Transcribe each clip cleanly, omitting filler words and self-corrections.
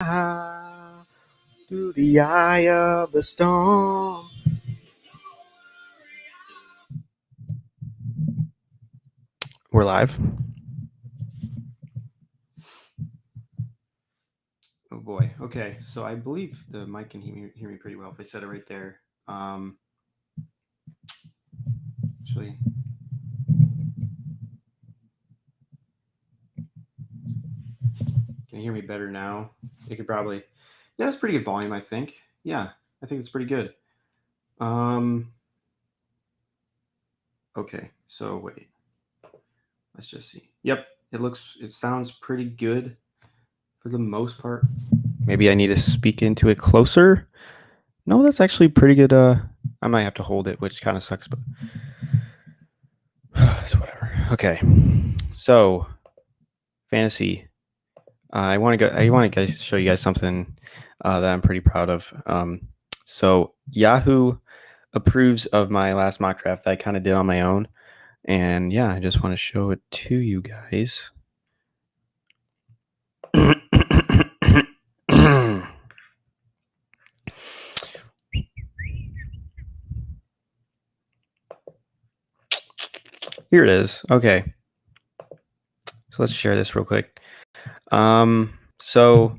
Through the eye of the storm. We're live. Oh boy. Okay, so I believe the mic can hear me pretty well if I said it right there. Actually, can you hear me better now? You could probably. Yeah, that's pretty good volume, I think. Yeah, I think it's pretty good. Okay, so wait. Let's just see. Yep, it sounds pretty good for the most part. Maybe I need to speak into it closer. No, that's actually pretty good. I might have to hold it, which kind of sucks, but it's whatever. Okay, so fantasy. I want to show you guys something that I'm pretty proud of. So Yahoo approves of my last mock draft that I kind of did on my own, and yeah, I just want to show it to you guys. Here it is. Okay. So let's share this real quick. So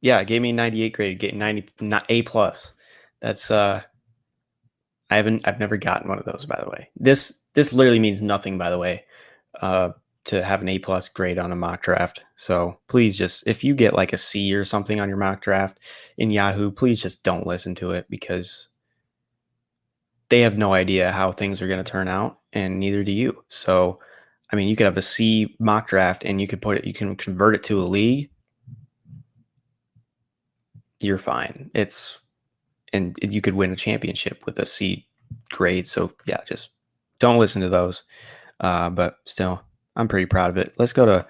yeah, it gave me 98 grade, get 90 not A plus. That's I've never gotten one of those, by the way. This literally means nothing, by the way, to have an A plus grade on a mock draft. So please just, if you get like a C or something on your mock draft in Yahoo, please just don't listen to it, because they have no idea how things are going to turn out, and neither do you. So, I mean, you could have a C mock draft and you can convert it to a league. You're fine. And you could win a championship with a C grade. So yeah, just don't listen to those. But still, I'm pretty proud of it. Let's go to,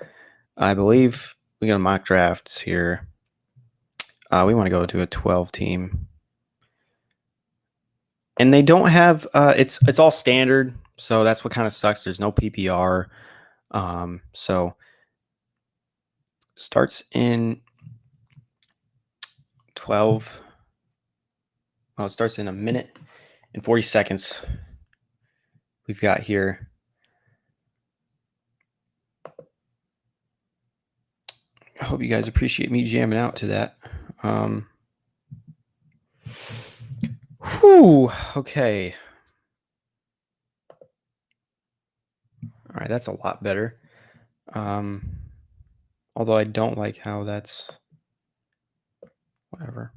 I believe we got mock drafts here. We want to go to a 12 team. And they don't have, it's all standard. So that's what kind of sucks. There's no PPR. So starts in 12. Well, it starts in a minute and 40 seconds. We've got here. I hope you guys appreciate me jamming out to that. Whew, okay. All right, that's a lot better. Although I don't like how that's whatever.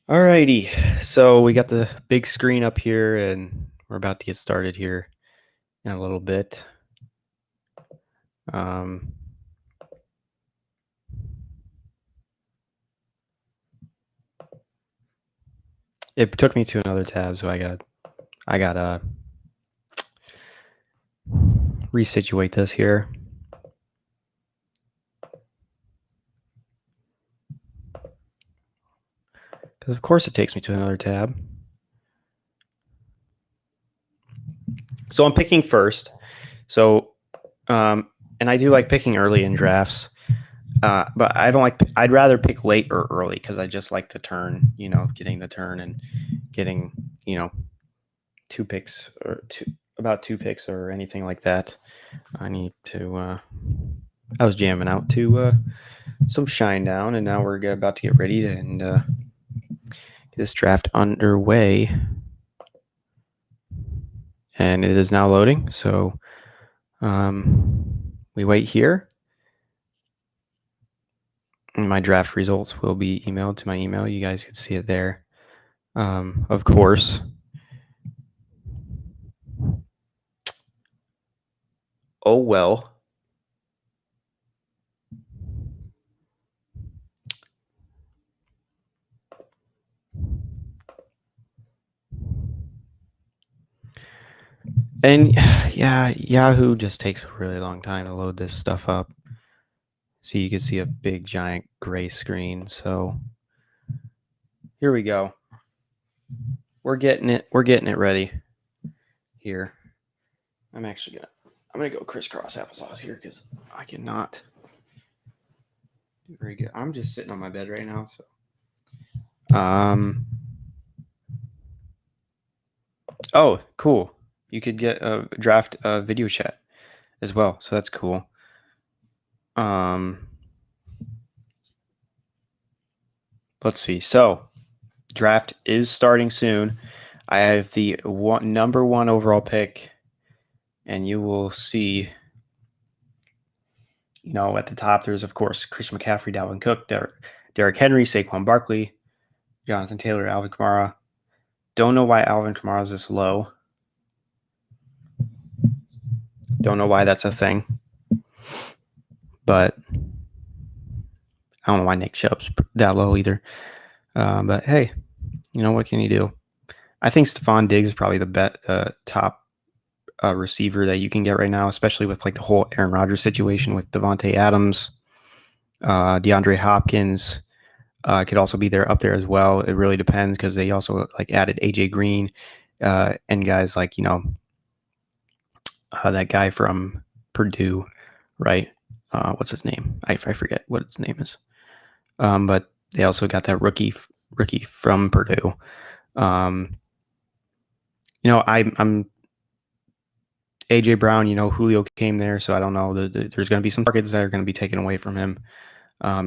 Alrighty, so we got the big screen up here, and we're about to get started here in a little bit. It took me to another tab, so I gotta resituate this here. Because of course it takes me to another tab. So I'm picking first. So, and I do like picking early in drafts, but I don't like. I'd rather pick late or early, because I just like the turn. Getting the turn and getting 2 picks or about 2 picks or anything like that. I need to. I was jamming out to some shine down, and now we're about to get ready and get this draft underway. And it is now loading, so we wait here. My draft results will be emailed to my email. You guys can see it there. Of course. Oh, well. And yeah, Yahoo just takes a really long time to load this stuff up. So you can see a big giant gray screen. So here we go. We're getting it ready here. I'm gonna go crisscross applesauce here because I cannot do very good. I'm just sitting on my bed right now, so oh, cool. You could get a draft video chat as well, so that's cool. Let's see. So draft is starting soon. I have the number 1 overall pick, and you will see, at the top, there's, of course, Christian McCaffrey, Dalvin Cook, Derrick Henry, Saquon Barkley, Jonathan Taylor, Alvin Kamara. Don't know why Alvin Kamara is this low. Don't know why that's a thing. But I don't know why Nick Chubb's that low either. But hey, what can you do? I think Stephon Diggs is probably the top receiver that you can get right now, especially with like the whole Aaron Rodgers situation with Devontae Adams, DeAndre Hopkins could also be up there as well. It really depends because they also like added AJ Green and guys like that guy from Purdue, right? What's his name? I forget what his name is. But they also got that rookie from Purdue. I'm AJ Brown. Julio came there, so I don't know. There's going to be some targets that are going to be taken away from him.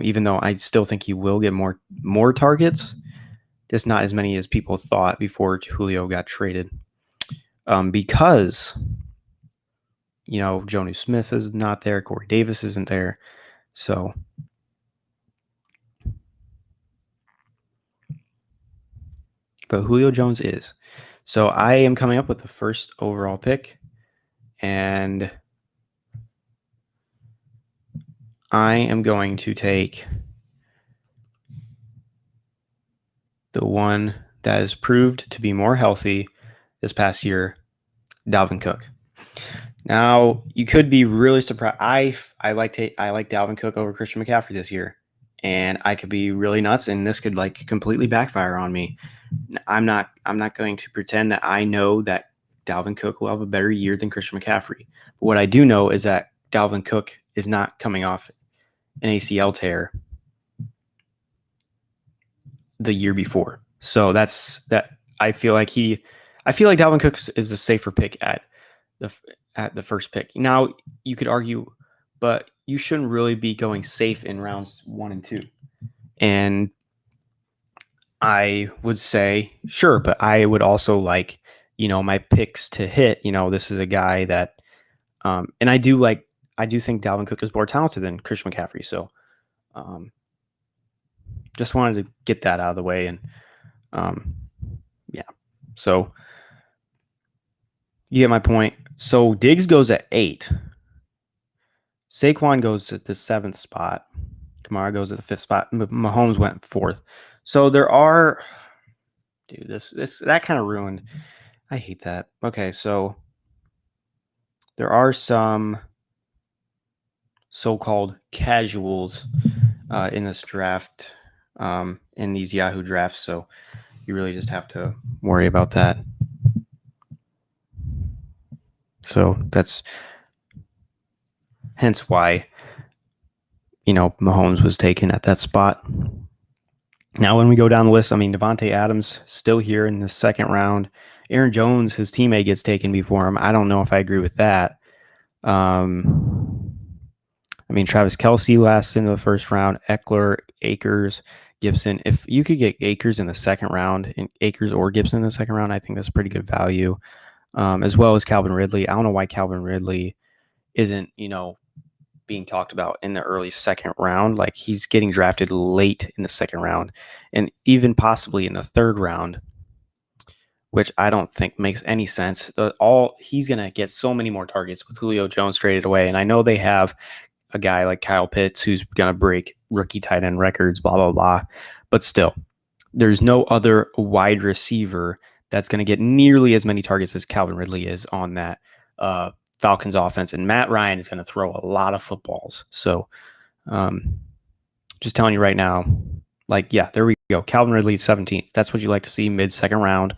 Even though I still think he will get more targets, just not as many as people thought before Julio got traded. Because Jonnu Smith is not there, Corey Davis isn't there, so. But Julio Jones is. So I am coming up with the first overall pick, and I am going to take the one that has proved to be more healthy this past year, Dalvin Cook. Now, you could be really surprised. I like Dalvin Cook over Christian McCaffrey this year, and I could be really nuts, and this could like completely backfire on me. I'm not going to pretend that I know that Dalvin Cook will have a better year than Christian McCaffrey. But what I do know is that Dalvin Cook is not coming off an ACL tear the year before. So that's that. I feel like Dalvin Cook is the safer pick at the first pick. Now you could argue, but you shouldn't really be going safe in rounds 1 and 2. And I would say, sure, but I would also like, my picks to hit. This is a guy that, and I do think Dalvin Cook is more talented than Christian McCaffrey. So, just wanted to get that out of the way. And, yeah. So, you get my point. So, Diggs goes at 8. Saquon goes at the 7th spot. Kamara goes at the 5th spot. Mahomes went 4th. So there are, dude, that kind of ruined. I hate that. Okay, so there are some so-called casuals in this draft, in these Yahoo drafts. So you really just have to worry about that. So that's hence why, Mahomes was taken at that spot. Now, when we go down the list, Devontae Adams still here in the 2nd round. Aaron Jones, his teammate, gets taken before him. I don't know if I agree with that. Travis Kelce lasts into the 1st round. Eckler, Akers, Gibson. If you could get Akers in the 2nd round, Akers or Gibson in the 2nd round, I think that's pretty good value. As well as Calvin Ridley. I don't know why Calvin Ridley isn't, being talked about in the early 2nd round. Like, he's getting drafted late in the 2nd round and even possibly in the 3rd round, which I don't think makes any sense. He's going to get so many more targets with Julio Jones traded away. And I know they have a guy like Kyle Pitts who's going to break rookie tight end records, blah, blah, blah. But still, there's no other wide receiver that's going to get nearly as many targets as Calvin Ridley is on that Falcons offense, and Matt Ryan is going to throw a lot of footballs. So Just telling you right now, like, yeah, there we go. Calvin Ridley, 17th. That's what you like to see mid-second round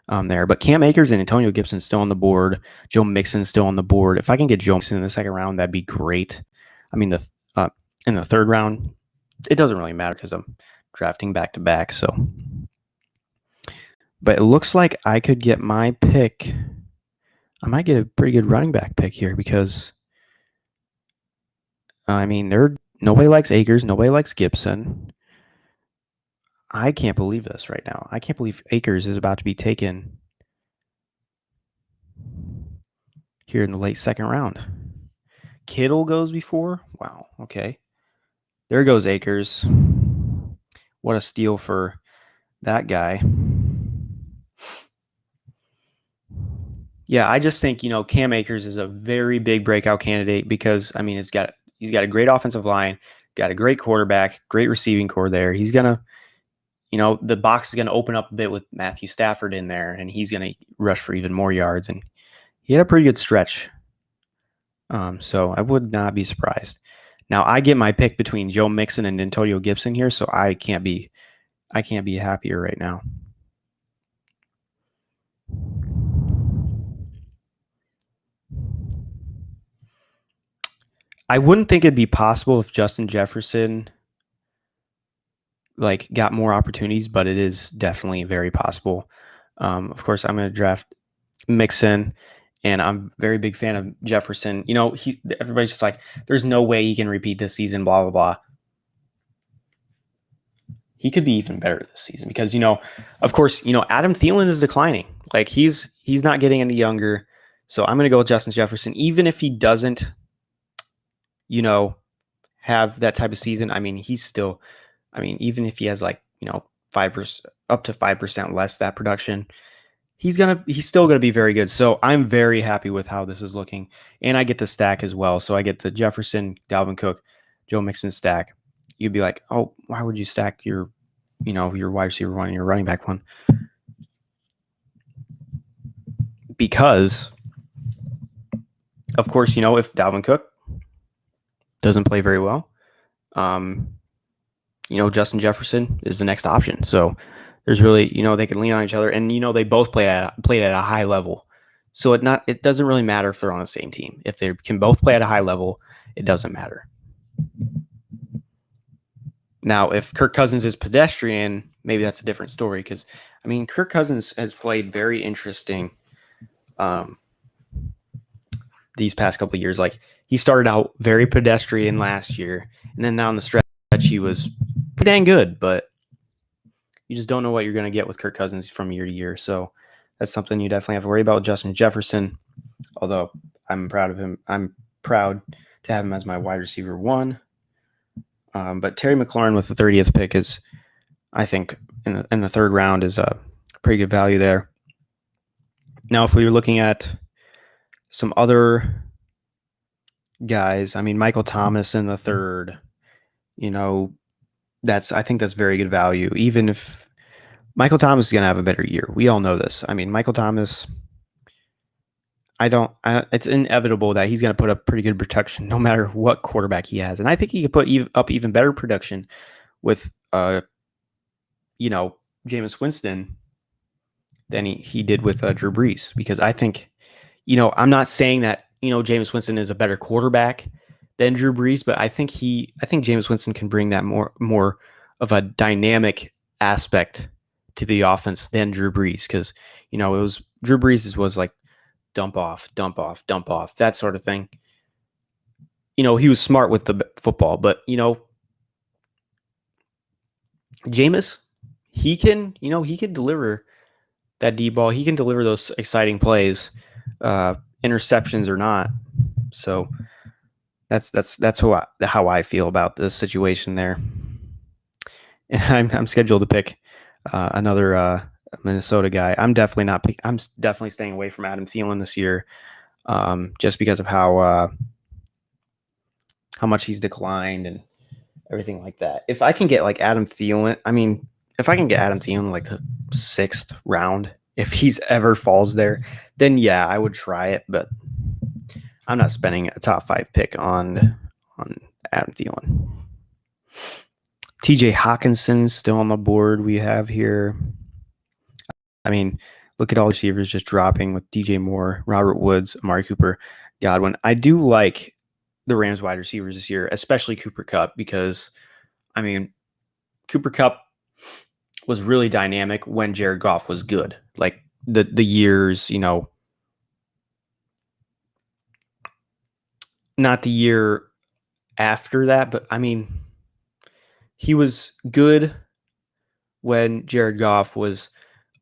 there. But Cam Akers and Antonio Gibson still on the board. Joe Mixon still on the board. If I can get Joe Mixon in the second round, that'd be great. I mean, in the third round, it doesn't really matter because I'm drafting back-to-back. So, but it looks like I could get my pick. I might get a pretty good running back pick here because, I mean, nobody likes Akers. Nobody likes Gibson. I can't believe this right now. I can't believe Akers is about to be taken here in the late second round. Kittle goes before? Wow, okay. There goes Akers. What a steal for that guy. Yeah, I just think, Cam Akers is a very big breakout candidate because, I mean, he's got a great offensive line, got a great quarterback, great receiving core there. He's going to, the box is going to open up a bit with Matthew Stafford in there, and he's going to rush for even more yards. And he had a pretty good stretch. So I would not be surprised. Now I get my pick between Joe Mixon and Antonio Gibson here, so I can't be happier right now. I wouldn't think it'd be possible if Justin Jefferson got more opportunities, but it is definitely very possible. Of course, I'm going to draft Mixon, and I'm a very big fan of Jefferson. Everybody's just like, there's no way he can repeat this season, blah, blah, blah. He could be even better this season because, of course, Adam Thielen is declining. Like he's not getting any younger. So I'm going to go with Justin Jefferson, even if he doesn't, have that type of season. I mean, even if he has 5% up to 5% less that production, he's still gonna be very good. So I'm very happy with how this is looking, and I get the stack as well. So I get the Jefferson, Dalvin Cook, Joe Mixon stack. You'd be like, oh, why would you stack your wide receiver one and your running back one? Because, of course, if Dalvin Cook doesn't play very well, Justin Jefferson is the next option. So there's really, they can lean on each other, and they both played at a high level. So it doesn't really matter if they're on the same team. If they can both play at a high level, it doesn't matter. Now, if Kirk Cousins is pedestrian, maybe that's a different story because, I mean, Kirk Cousins has played very interesting these past couple of years. Like, he started out very pedestrian last year, and then down the stretch, he was pretty dang good, but you just don't know what you're going to get with Kirk Cousins from year to year. So that's something you definitely have to worry about with Justin Jefferson, although I'm proud of him. I'm proud to have him as my wide receiver one. But Terry McLaurin with the 30th pick is, I think, in the third round is a pretty good value there. Now, if we were looking at some other guys, I mean, Michael Thomas in the third, I think that's very good value. Even if Michael Thomas is going to have a better year, we all know this. I mean, Michael Thomas, it's inevitable that he's going to put up pretty good production no matter what quarterback he has. And I think he could put up even better production with, Jameis Winston than he did with Drew Brees. Because I think, I'm not saying that, Jameis Winston is a better quarterback than Drew Brees, but I think Jameis Winston can bring that more of a dynamic aspect to the offense than Drew Brees. Because, Drew Brees was like, dump off, that sort of thing. He was smart with the football, but, Jameis, he can deliver that deep ball. He can deliver those exciting plays, interceptions or not. So that's how I feel about this situation there. And I'm scheduled to pick another Minnesota guy. I'm definitely staying away from Adam Thielen this year, just because of how much he's declined and everything like that. If I can get Adam Thielen, like the 6th round, if he's ever falls there, then yeah, I would try it. But I'm not spending a top 5 pick on Adam Thielen. TJ Hawkinson's still on the board we have here. I mean, look at all the receivers just dropping with DJ Moore, Robert Woods, Amari Cooper, Godwin. I do like the Rams wide receivers this year, especially Cooper Kupp, because, I mean, Cooper Kupp was really dynamic when Jared Goff was good. Like the years, not the year after that, but I mean, he was good when Jared Goff was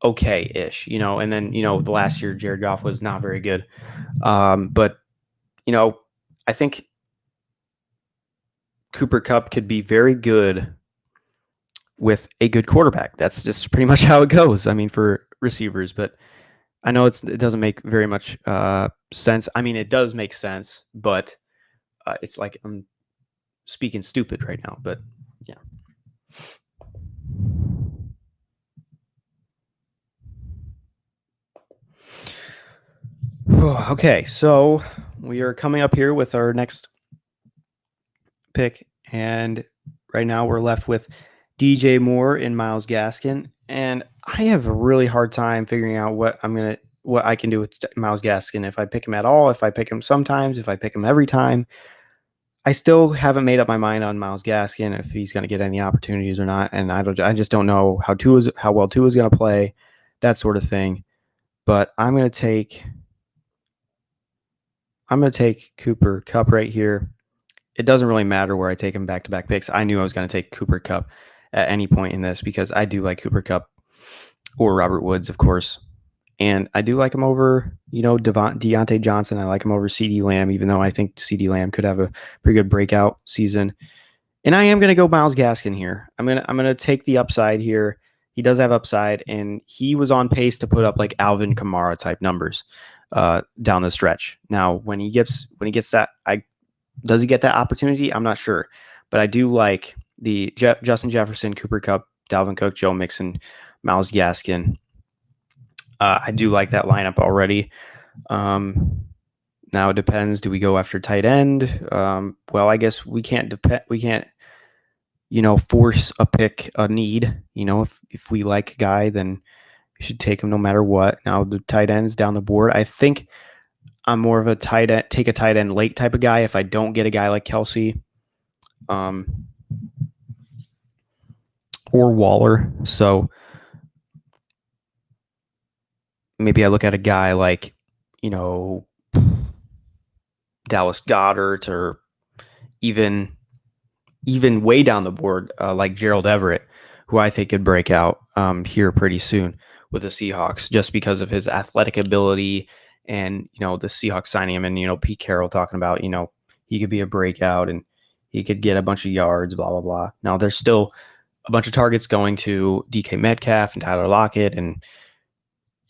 okay-ish, and then, the last year Jared Goff was not very good. But, I think Cooper Kupp could be very good with a good quarterback. That's just pretty much how it goes. I mean, for receivers, but I know it doesn't make very much sense. I mean, it does make sense, but it's like I'm speaking stupid right now, but yeah. Okay, so we are coming up here with our next pick, and right now we're left with DJ Moore and Myles Gaskin, and I have a really hard time figuring out what I can do with Myles Gaskin, if I pick him at all, if I pick him sometimes, if I pick him every time. I still haven't made up my mind on Myles Gaskin, if he's going to get any opportunities or not, and I just don't know how well Tua is going to play, that sort of thing. But I'm going to take Cooper Kupp right here. It doesn't really matter where I take him back-to-back picks. I knew I was going to take Cooper Kupp at any point in this because I do like Cooper Kupp or Robert Woods, of course. And I do like him over, Deontay Johnson. I like him over CeeDee Lamb, even though I think CeeDee Lamb could have a pretty good breakout season. And I am going to go Myles Gaskin here. I'm gonna take the upside here. He does have upside, and he was on pace to put up like Alvin Kamara type numbers down the stretch. Now, when he gets that, does he get that opportunity? I'm not sure, but I do like the Justin Jefferson, Cooper Kupp, Dalvin Cook, Joe Mixon, Myles Gaskin. I do like that lineup already. Now it depends. Do we go after tight end? Well, I guess we can't force a need. If we like a guy, then we should take him no matter what. Now the tight ends down the board. I think I'm more of a take a tight end late type of guy if I don't get a guy like Kelsey, or Waller. So maybe I look at a guy like, Dallas Goedert, or even way down the board, like Gerald Everett, who I think could break out here pretty soon with the Seahawks, just because of his athletic ability, and the Seahawks signing him, and Pete Carroll talking about he could be a breakout and he could get a bunch of yards, blah blah blah. Now there's still a bunch of targets going to DK Metcalf and Tyler Lockett, and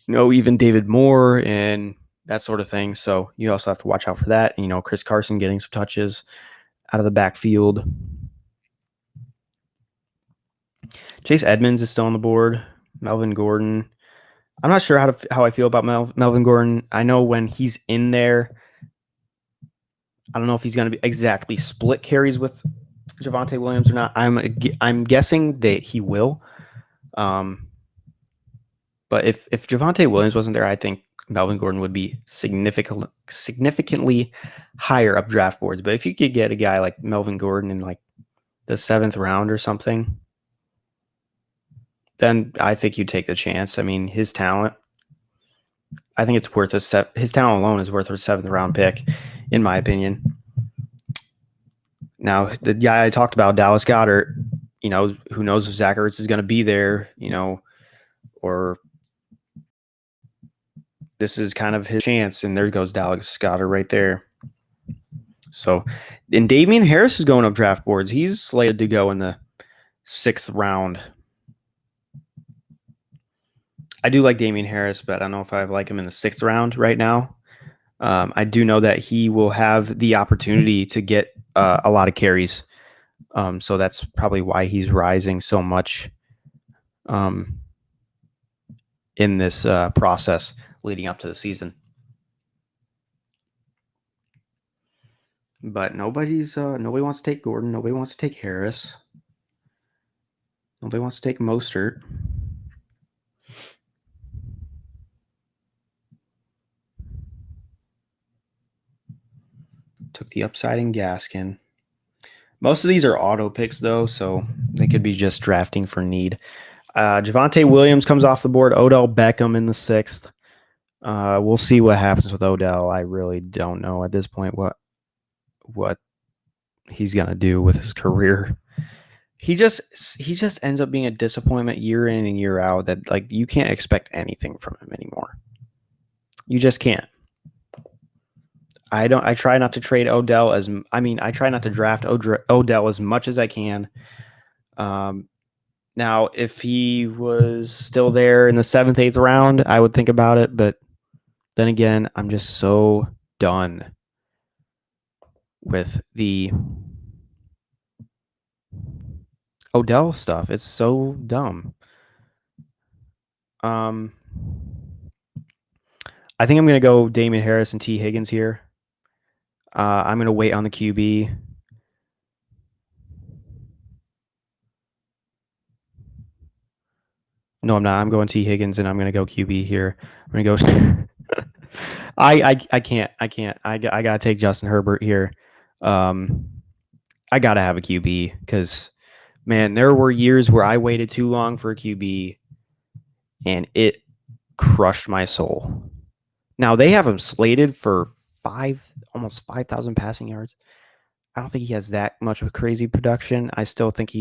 even David Moore and that sort of thing. So you also have to watch out for that. And, Chris Carson getting some touches out of the backfield. Chase Edmonds is still on the board. Melvin Gordon. I'm not sure how I feel about Melvin Gordon. I know when he's in there, I don't know if he's going to be exactly split carries with Javonte Williams or not. I'm guessing that he will. But if Javonte Williams wasn't there, I think Melvin Gordon would be significantly higher up draft boards. But if you could get a guy like Melvin Gordon in like the 7th round or something, then I think you take the chance. I mean, his talent, I think it's worth his talent alone is worth a 7th round pick, in my opinion. Now, the guy I talked about, Dallas Goedert, who knows if Zach Ertz is going to be there, or this is kind of his chance, and there goes Dallas Goedert right there. So, and Damian Harris is going up draft boards. He's slated to go in the 6th round. I do like Damian Harris, but I don't know if I like him in the 6th round right now. I do know that he will have the opportunity to get a lot of carries. So that's probably why he's rising so much in this process leading up to the season. But nobody wants to take Gordon. Nobody wants to take Harris. Nobody wants to take Mostert. Took the upside in Gaskin. Most of these are auto picks, though, so they could be just drafting for need. Javonte Williams comes off the board. Odell Beckham in the 6th. We'll see what happens with Odell. I really don't know at this point what he's gonna do with his career. He just ends up being a disappointment year in and year out. That like you can't expect anything from him anymore. You just can't. I try not to trade Odell I try not to draft Odell as much as I can. Now, if he was still there in the 7th, 8th round, I would think about it. But then again, I'm just so done with the Odell stuff. It's so dumb. I think I'm going to go Damian Harris and T. Higgins here. I'm going to wait on the QB. No, I'm not. I'm going T. Higgins, and I'm going to go QB here. I'm going to go. I can't. I got to take Justin Herbert here. I got to have a QB because, man, there were years where I waited too long for a QB, and it crushed my soul. Now, they have him slated for almost 5,000 passing yards. I don't think he has that much of a crazy production. I still think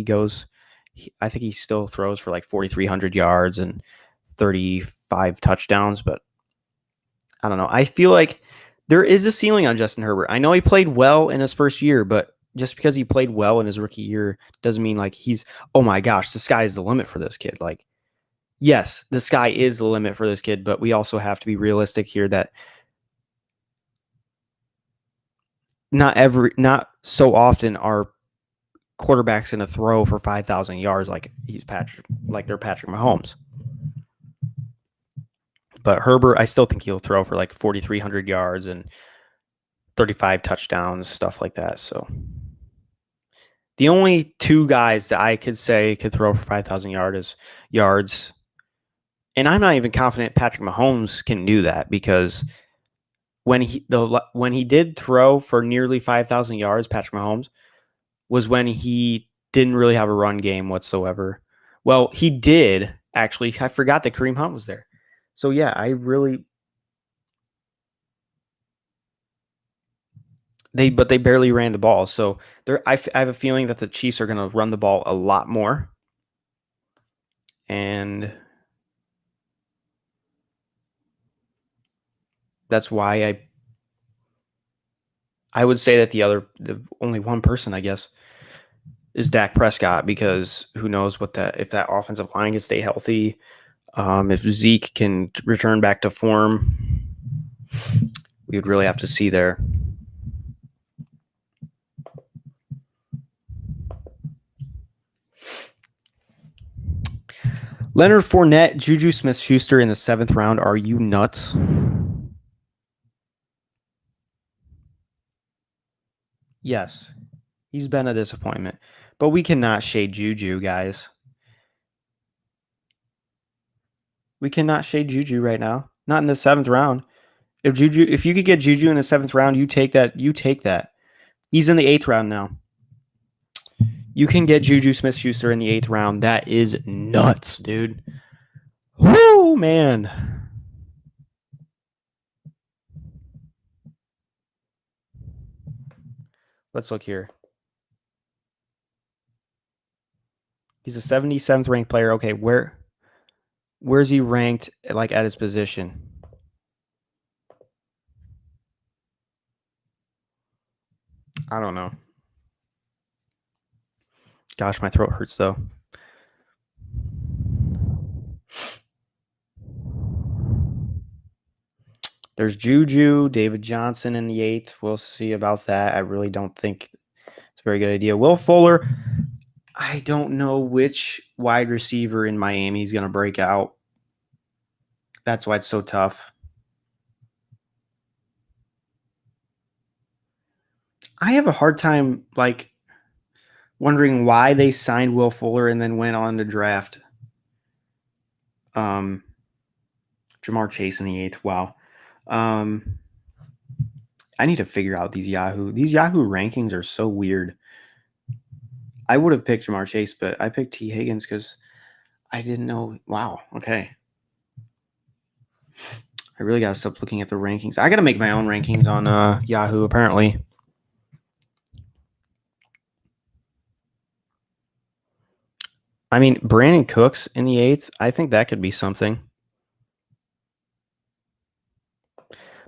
I think he still throws for like 4,300 yards and 35 touchdowns, but I don't know. I feel like there is a ceiling on Justin Herbert. I know he played well in his first year, but just because he played well in his rookie year doesn't mean like oh my gosh, the sky is the limit for this kid. Like, yes, the sky is the limit for this kid, but we also have to be realistic here that not so often are quarterbacks going to throw for 5,000 yards like they're Patrick Mahomes. But Herbert, I still think he'll throw for like 4,300 yards and 35 touchdowns, stuff like that. So the only two guys that I could say could throw for 5,000 yards, and I'm not even confident Patrick Mahomes can do that because when he did throw for nearly 5,000 yards, Patrick Mahomes was when he didn't really have a run game whatsoever. Well, he did actually. I forgot that Kareem Hunt was there. So yeah, they barely ran the ball. So I have a feeling that the Chiefs are going to run the ball a lot more, and that's why I would say that the only one person I guess is Dak Prescott, because who knows if that offensive line can stay healthy, if Zeke can return back to form, we would really have to see there. Leonard Fournette, Juju Smith-Schuster in the 7th round. Are you nuts? Yes, he's been a disappointment, but we cannot shade Juju, guys. We cannot shade Juju right now. Not in the 7th round. If you could get Juju in the 7th round, you take that. You take that. He's in the 8th round now. You can get Juju Smith-Schuster in the 8th round. That is nuts, dude. Woo, man. Let's look here. He's a 77th ranked player. Okay, where's he ranked like at his position? I don't know. Gosh, my throat hurts though. There's Juju, David Johnson in the 8th. We'll see about that. I really don't think it's a very good idea. Will Fuller, I don't know which wide receiver in Miami is going to break out. That's why it's so tough. I have a hard time like wondering why they signed Will Fuller and then went on to draft um, Jamar Chase in the 8th. Wow. Um, I need to figure out these Yahoo. These Yahoo rankings are so weird. I would have picked Jamar Chase, but I picked T. Higgins because I didn't know. Wow. Okay. I really got to stop looking at the rankings. I got to make my own rankings on Yahoo, apparently. I mean, Brandon Cooks in the 8th, I think that could be something.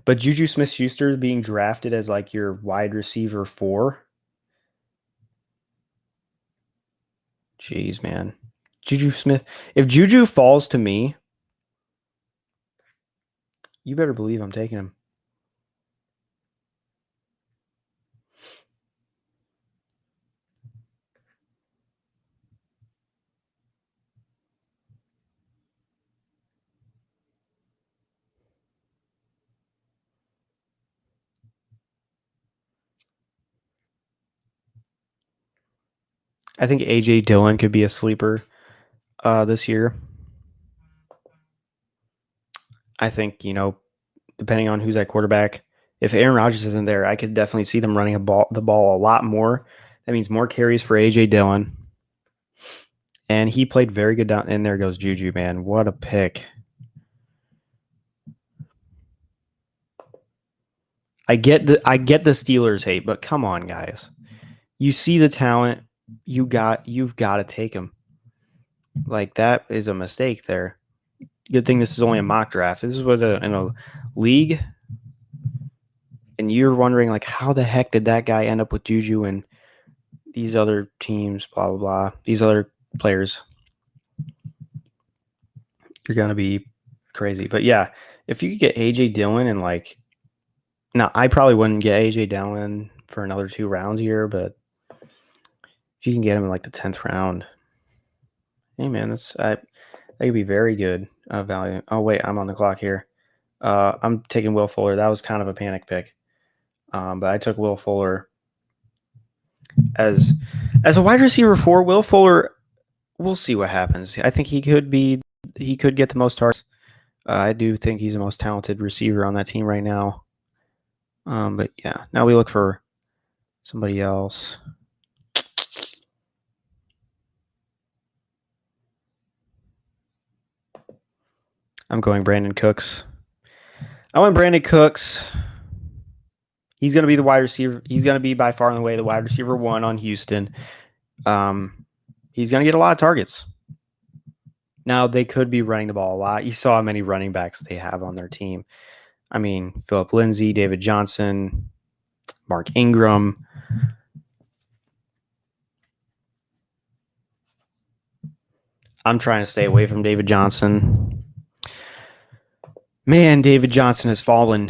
But Juju Smith-Schuster being drafted as like your wide receiver 4. Jeez, man. Juju Smith. If Juju falls to me, you better believe I'm taking him. I think A.J. Dillon could be a sleeper this year. I think, depending on who's at quarterback, if Aaron Rodgers isn't there, I could definitely see them running the ball a lot more. That means more carries for A.J. Dillon. And he played very good down. And there goes Juju, man. What a pick. I get the Steelers hate, but come on, guys. You see the talent, you've got to take him. Like, that is a mistake there. Good thing this is only a mock draft. This was in a league, and you're wondering, like, how the heck did that guy end up with Juju and these other teams, blah, blah, blah, these other players. You're going to be crazy. But, yeah, if you could get A.J. Dillon and, like, now, I probably wouldn't get A.J. Dillon for another 2 rounds here, but if you can get him in, like, the 10th round, hey, man, that could be very good value. Oh, wait, I'm on the clock here. I'm taking Will Fuller. That was kind of a panic pick. But I took Will Fuller as a wide receiver 4. Will Fuller, we'll see what happens. I think he could get the most targets. I do think he's the most talented receiver on that team right now. But yeah, now we look for somebody else. I'm going Brandon Cooks. I went Brandon Cooks. He's going to be the wide receiver. He's going to be by far and away the wide receiver 1 on Houston. He's going to get a lot of targets. Now, they could be running the ball a lot. You saw how many running backs they have on their team. I mean, Phillip Lindsay, David Johnson, Mark Ingram. I'm trying to stay away from David Johnson. Man, David Johnson has fallen.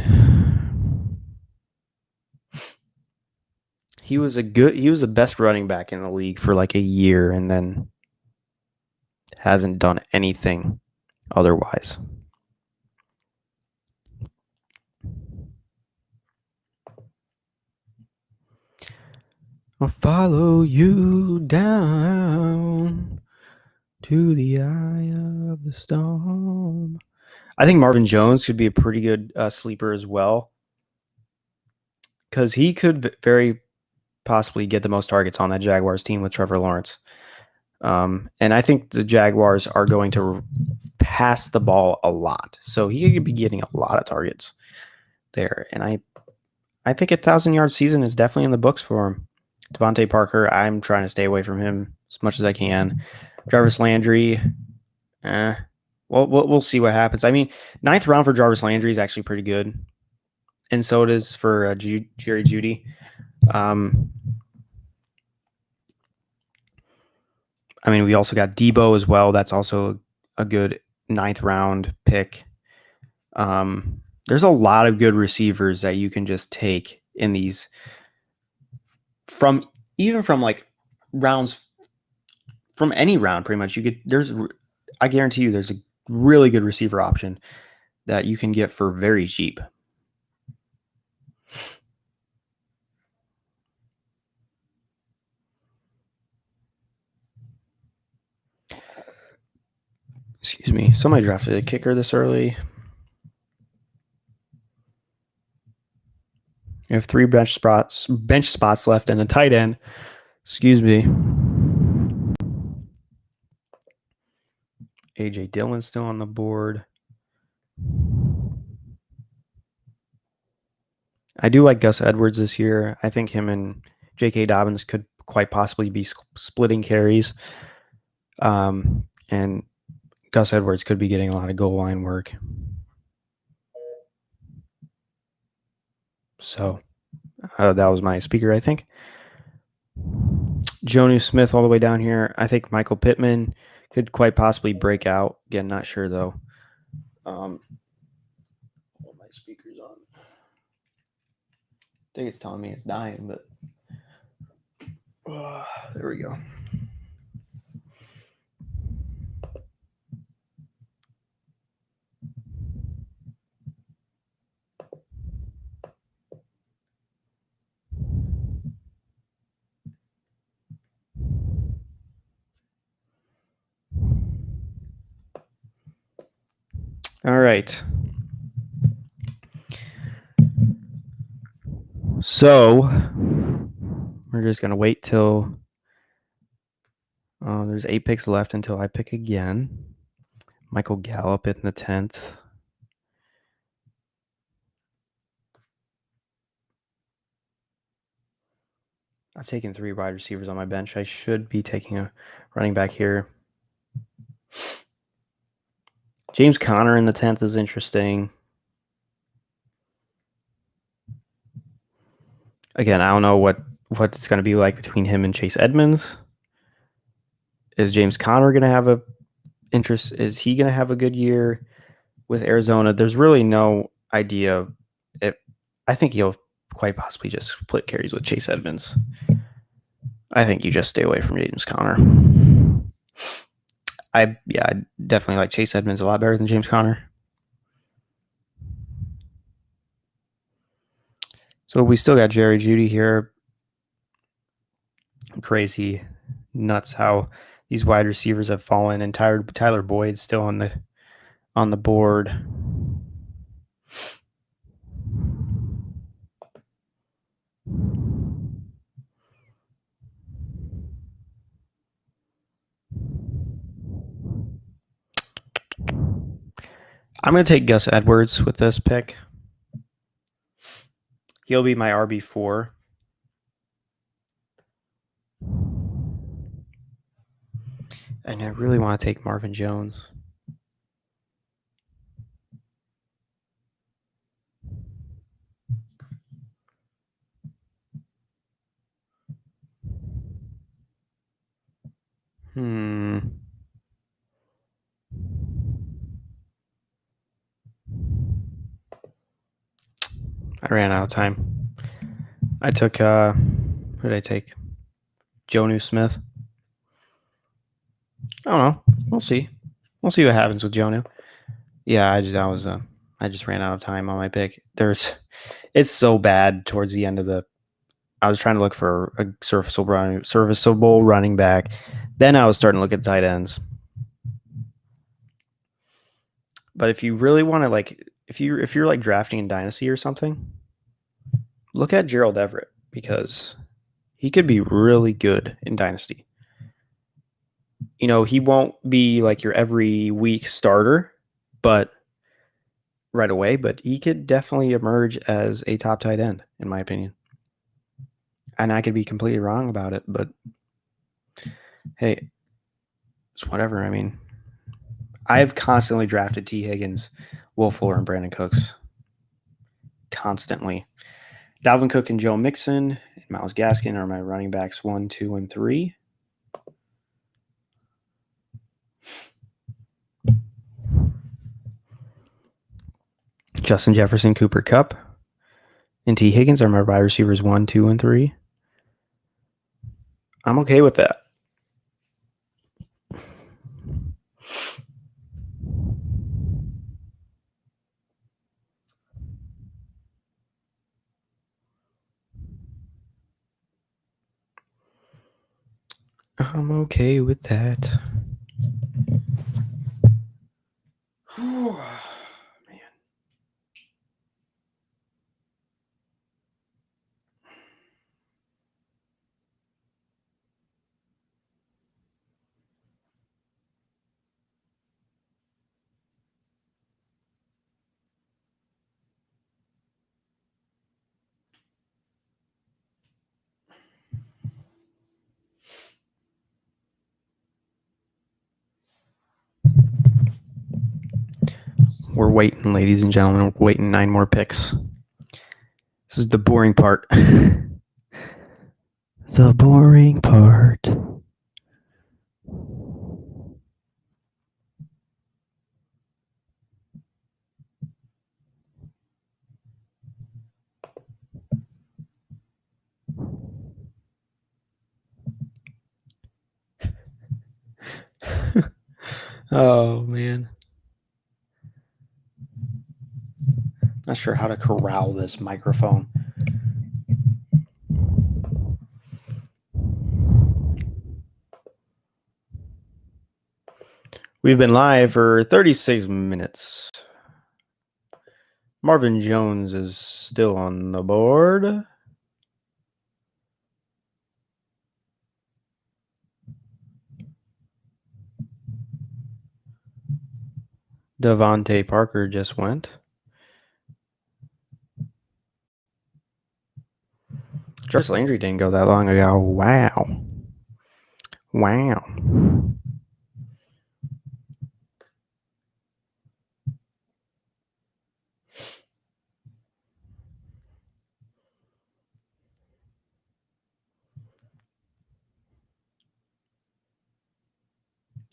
He was the best running back in the league for like a year and then hasn't done anything otherwise. I'll follow you down to the eye of the storm. I think Marvin Jones could be a pretty good sleeper as well, because he could very possibly get the most targets on that Jaguars team with Trevor Lawrence. And I think the Jaguars are going to pass the ball a lot. So he could be getting a lot of targets there. And I think 1,000-yard season is definitely in the books for him. Devontae Parker, I'm trying to stay away from him as much as I can. Jarvis Landry, we'll see what happens. I mean, 9th round for Jarvis Landry is actually pretty good. And so it is for Jerry Jeudy. I mean, we also got Debo as well. That's also a good 9th round pick. There's a lot of good receivers that you can just take in these from like rounds, from any round pretty much. I guarantee you there's a really good receiver option that you can get for very cheap. Excuse me. Somebody drafted a kicker this early. You have 3 bench spots left and a tight end. Excuse me. AJ Dillon's still on the board. I do like Gus Edwards this year. I think him and J.K. Dobbins could quite possibly be splitting carries. And Gus Edwards could be getting a lot of goal line work. So that was my speaker, I think. Jonnu Smith all the way down here. I think Michael Pittman could quite possibly break out. Again, not sure though. All my speakers on. I think it's telling me it's dying, but there we go. All right. So we're just going to wait till there's 8 picks left until I pick again. Michael Gallup in the 10th. I've taken 3 wide receivers on my bench. I should be taking a running back here. James Conner in the 10th is interesting. Again, I don't know what it's going to be like between him and Chase Edmonds. Is James Conner going to have a interest? Is he going to have a good year with Arizona? There's really no idea. I think he'll quite possibly just split carries with Chase Edmonds. I think you just stay away from James Conner. I definitely like Chase Edmonds a lot better than James Conner. So we still got Jerry Jeudy here. Crazy nuts how these wide receivers have fallen, and Tyler Boyd's still on the board. I'm going to take Gus Edwards with this pick. He'll be my RB4. And I really want to take Marvin Jones. I ran out of time. I took who did I take? Jonnu Smith. I don't know. We'll see. We'll see what happens with Jonnu. Yeah, I just ran out of time on my pick. It's so bad towards the end of the. I was trying to look for a serviceable running back. Then I was starting to look at tight ends. But if you really want to if you're like drafting in Dynasty or something, look at Gerald Everett because he could be really good in Dynasty. He won't be like your every week starter, but right away, but he could definitely emerge as a top tight end, in my opinion. And I could be completely wrong about it, but hey, it's whatever. I mean, I've constantly drafted T. Higgins, Will Fuller, and Brandon Cooks. Constantly. Dalvin Cook and Joe Mixon and Myles Gaskin are my running backs 1, 2, and 3. Justin Jefferson, Cooper Kupp, and T. Higgins are my wide receivers 1, 2, and 3. I'm okay with that. I'm okay with that. Man. We're waiting, ladies and gentlemen. We're waiting 9 more picks. This is the boring part. The boring part. Oh, man. Not sure how to corral this microphone. We've been live for 36 minutes. Marvin Jones is still on the board. Devontae Parker just went. Jarvis Landry didn't go that long ago. Wow.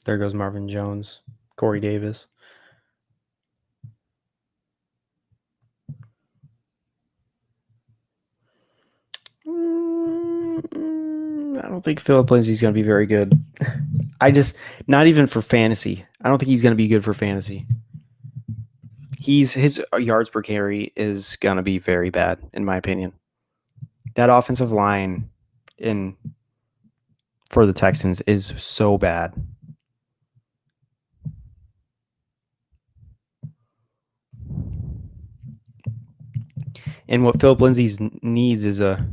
There goes Marvin Jones. Corey Davis. I don't think Philip Lindsay's going to be very good. Not even for fantasy. I don't think he's going to be good for fantasy. His yards per carry is going to be very bad, in my opinion. That offensive line for the Texans is so bad. And what Philip Lindsay needs is a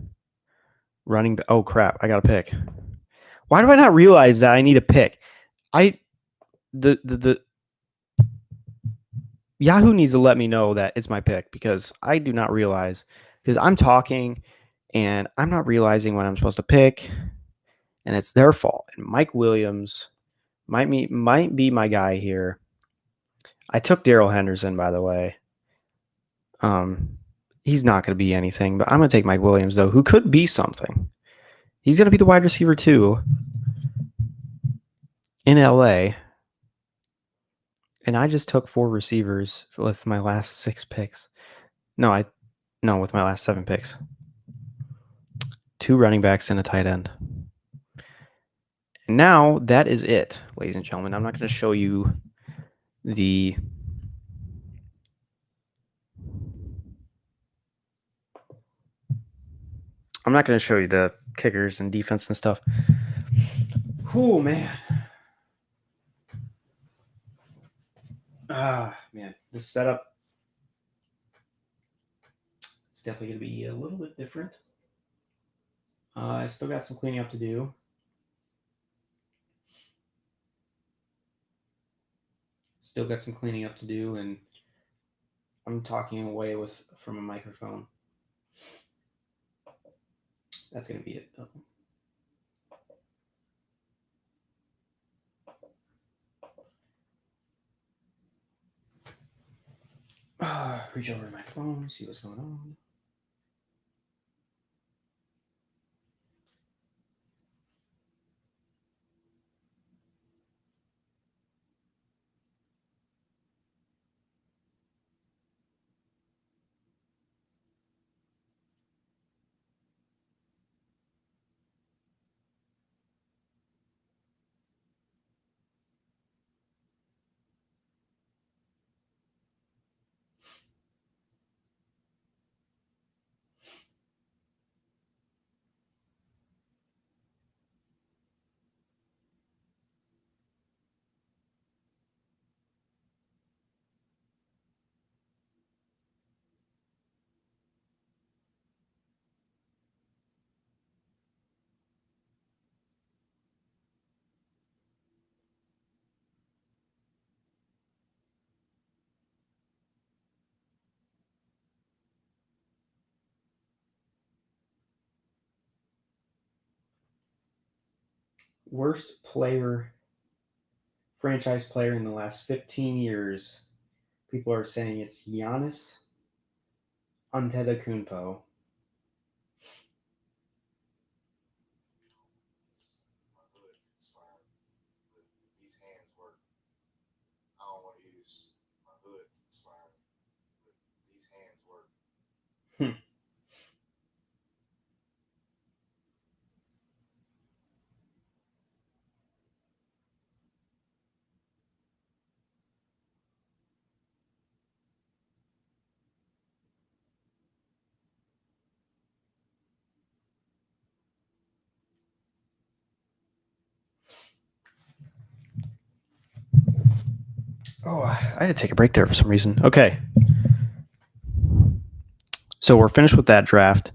running. Oh crap! I got a pick. Why do I not realize that I need a pick? The Yahoo needs to let me know that it's my pick because I do not realize, because I'm talking and I'm not realizing when I'm supposed to pick, and it's their fault. And Mike Williams might be my guy here. I took Darrell Henderson, by the way. He's not going to be anything, but I'm going to take Mike Williams, though, who could be something. He's going to be the wide receiver, too, in LA. And I just took 4 receivers with my last 6 picks. No, with my last 7 picks. 2 running backs and a tight end. And now that is it, ladies and gentlemen. I'm not going to show you the kickers and defense and stuff. Oh, man. Man. This setup, it's definitely going to be a little bit different. I still got some cleaning up to do. And I'm talking away from a microphone. That's going to be it. Reach over to my phone, see what's going on. Worst franchise player in the last 15 years. People are saying it's Giannis Antetokounmpo. Hmm. Oh, I had to take a break there for some reason. Okay. So we're finished with that draft.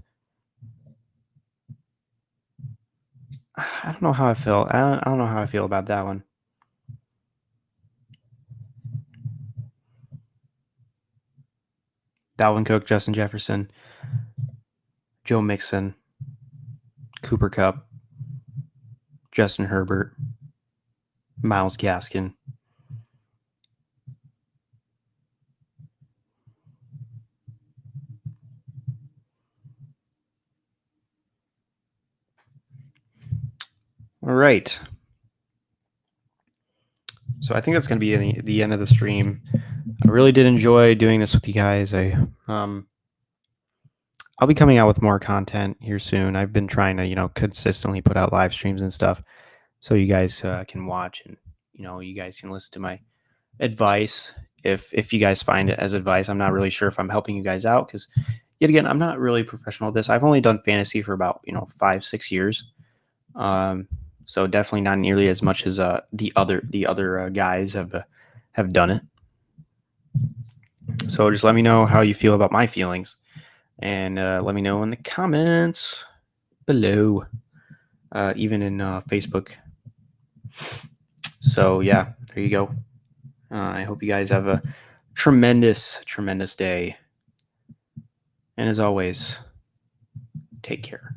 I don't know how I feel. I don't know how I feel about that one. Dalvin Cook, Justin Jefferson, Joe Mixon, Cooper Kupp, Justin Herbert, Myles Gaskin. All right. So I think that's going to be the end of the stream. I really did enjoy doing this with you guys. I'll be coming out with more content here soon. I've been trying to, consistently put out live streams and stuff, so you guys can watch and you guys can listen to my advice if you guys find it as advice. I'm not really sure if I'm helping you guys out because, yet again, I'm not really professional at this. I've only done fantasy for about 5-6 years, so definitely not nearly as much as the other guys have done it. So just let me know how you feel about my feelings, and let me know in the comments below, even in Facebook. So yeah, there you go. I hope you guys have a tremendous day, and as always, take care.